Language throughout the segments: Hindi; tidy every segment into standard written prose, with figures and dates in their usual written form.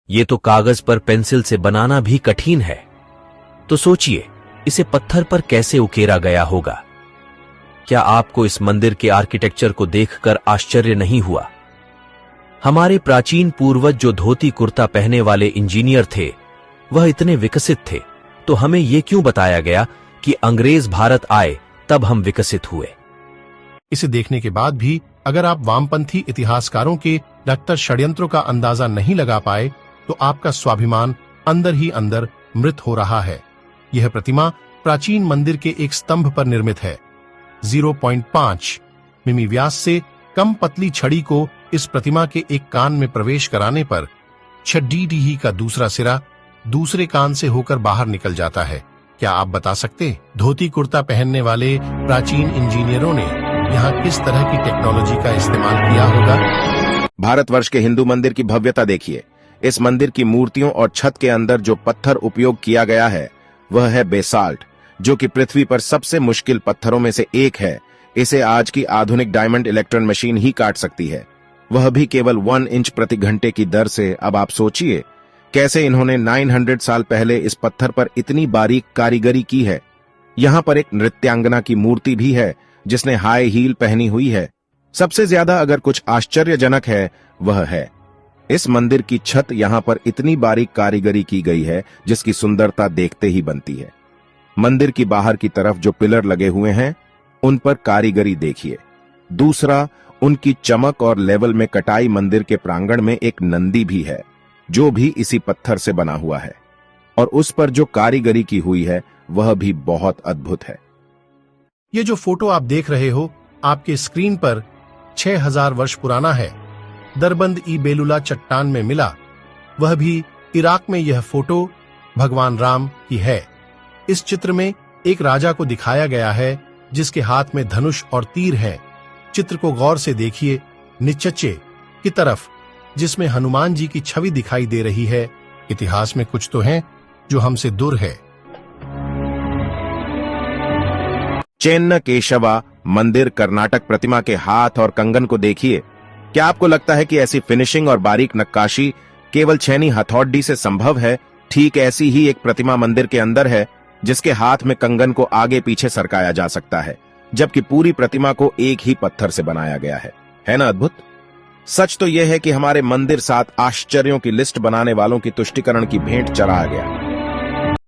ये तो कागज पर पेंसिल से बनाना भी कठिन है, तो सोचिए इसे पत्थर पर कैसे उकेरा गया होगा। क्या आपको इस मंदिर के आर्किटेक्चर को देखकर आश्चर्य नहीं हुआ? हमारे प्राचीन पूर्वज जो धोती कुर्ता पहने वाले इंजीनियर थे, वह इतने विकसित थे, तो हमें यह क्यों बताया गया कि अंग्रेज भारत आए तब हम विकसित हुए? इसे देखने के बाद भी अगर आप वामपंथी इतिहासकारों के डॉक्टर षड्यंत्रों का अंदाजा नहीं लगा पाए, तो आपका स्वाभिमान अंदर ही अंदर मृत हो रहा है। यह प्रतिमा प्राचीन मंदिर के एक स्तंभ पर निर्मित है। 0.5 मिमी व्यास से कम पतली छड़ी को इस प्रतिमा के एक कान में प्रवेश कराने पर छड़ी का दूसरा सिरा दूसरे कान से होकर बाहर निकल जाता है। क्या आप बता सकते धोती कुर्ता पहनने वाले प्राचीन इंजीनियरों ने यहाँ किस तरह की टेक्नोलॉजी का इस्तेमाल किया होगा? भारतवर्ष के हिंदू मंदिर की भव्यता देखिए। इस मंदिर की मूर्तियों और छत के अंदर जो पत्थर उपयोग किया गया है वह है बेसाल्ट, जो कि पृथ्वी पर सबसे मुश्किल पत्थरों में से एक है। इसे आज की आधुनिक डायमंड इलेक्ट्रॉन मशीन ही काट सकती है, वह भी केवल 1 इंच प्रति घंटे की दर से। अब आप सोचिए कैसे इन्होंने 900 साल पहले इस पत्थर पर इतनी बारीक कारीगरी की है। यहाँ पर एक नृत्यांगना की मूर्ति भी है जिसने हाई हील पहनी हुई है। सबसे ज्यादा अगर कुछ आश्चर्यजनक है वह है इस मंदिर की छत। यहाँ पर इतनी बारीक कारीगरी की गई है जिसकी सुंदरता देखते ही बनती है। मंदिर की बाहर की तरफ जो पिलर लगे हुए हैं उन पर कारीगरी देखिए। दूसरा, उनकी चमक और लेवल में कटाई। मंदिर के प्रांगण में एक नंदी भी है जो भी इसी पत्थर से बना हुआ है, और उस पर जो कारीगरी की हुई है वह भी बहुत अद्भुत है। ये जो फोटो आप देख रहे हो आपके स्क्रीन पर 6000 वर्ष पुराना है। दरबंद ई बेलुला चट्टान में मिला। वह भी इराक में। यह फोटो भगवान राम की है। इस चित्र में एक राजा को दिखाया गया है जिसके हाथ में धनुष और तीर है। चित्र को गौर से देखिए नीचे की तरफ, जिसमें हनुमान जी की छवि दिखाई दे रही है। इतिहास में कुछ तो है जो हमसे दूर है। चेन्न केशवा मंदिर कर्नाटक प्रतिमा के हाथ और कंगन को देखिए। क्या आपको लगता है कि ऐसी फिनिशिंग और बारीक नक्काशी केवल छेनी हथौड़ी से संभव है? ठीक ऐसी ही एक प्रतिमा मंदिर के अंदर है जिसके हाथ में कंगन को आगे पीछे सरकाया जा सकता है, जबकि पूरी प्रतिमा को एक ही पत्थर से बनाया गया है ना अद्भुत? सच तो यह है कि हमारे मंदिर 7 आश्चर्यों की लिस्ट बनाने वालों की तुष्टिकरण की भेंट चढ़ा गया।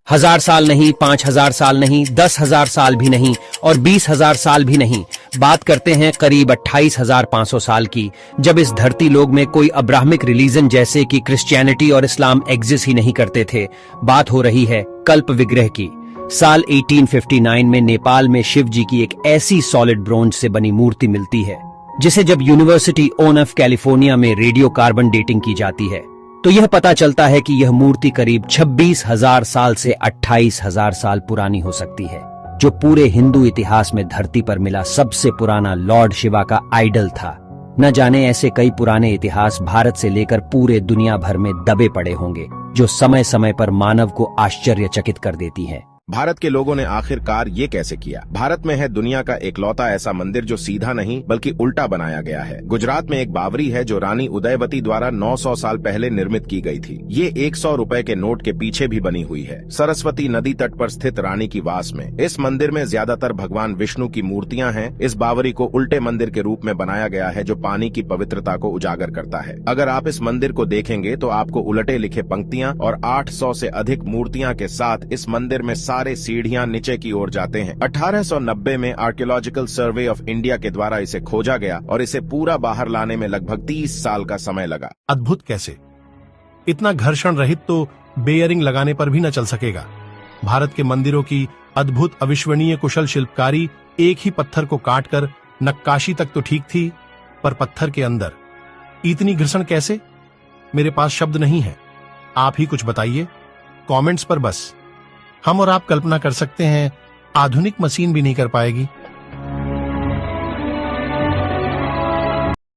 1000 साल नहीं, 5000 साल नहीं, 10,000 साल भी नहीं और 20,000 साल भी नहीं। बात करते हैं करीब 28,500 साल की, जब इस धरती लोक में कोई अब्राहमिक रिलीजन जैसे कि क्रिश्चियनिटी और इस्लाम एग्जिस्ट ही नहीं करते थे। बात हो रही है कल्प विग्रह की। साल 1859 में नेपाल में शिव जी की एक ऐसी सॉलिड ब्रोंज से बनी मूर्ति मिलती है जिसे जब यूनिवर्सिटी ऑफ कैलिफोर्निया में रेडियो कार्बन डेटिंग की जाती है तो यह पता चलता है कि यह मूर्ति करीब 26,000 साल से 28,000 साल पुरानी हो सकती है, जो पूरे हिंदू इतिहास में धरती पर मिला सबसे पुराना लॉर्ड शिवा का आइडल था। न जाने ऐसे कई पुराने इतिहास भारत से लेकर पूरे दुनिया भर में दबे पड़े होंगे जो समय समय पर मानव को आश्चर्यचकित कर देती हैं। भारत के लोगों ने आखिरकार ये कैसे किया? भारत में है दुनिया का एकलौता ऐसा मंदिर जो सीधा नहीं बल्कि उल्टा बनाया गया है। गुजरात में एक बावरी है जो रानी उदयवती द्वारा 900 साल पहले निर्मित की गई थी। ये 100 रुपए के नोट के पीछे भी बनी हुई है, सरस्वती नदी तट पर स्थित रानी की वास में। इस मंदिर में ज्यादातर भगवान विष्णु की मूर्तियां हैं। इस बावरी को उल्टे मंदिर के रूप में बनाया गया है जो पानी की पवित्रता को उजागर करता है। अगर आप इस मंदिर को देखेंगे तो आपको उलटे लिखे पंक्तियां और 800 से अधिक मूर्तियां के साथ इस मंदिर में सारे सीढ़ियां नीचे की ओर जाते हैं। 1890 में आर्कियोलॉजिकल सर्वे ऑफ इंडिया के द्वारा इसे खोजा गया और इसे पूरा बाहर लाने में लगभग 30 साल का समय लगा। अद्भुत कैसे? इतना घर्षण रहित तो बेयरिंग लगाने पर भी न चल सकेगा। भारत के मंदिरों की अद्भुत अविश्वनीय कुशल शिल्पकारी एक ही पत्थर को काटकर नक्काशी तक तो ठीक थी, पर पत्थर के अंदर इतनी घर्षण कैसे? मेरे पास शब्द नहीं है। आप ही कुछ बताइए कमेंट्स पर। बस हम और आप कल्पना कर सकते हैं, आधुनिक मशीन भी नहीं कर पाएगी।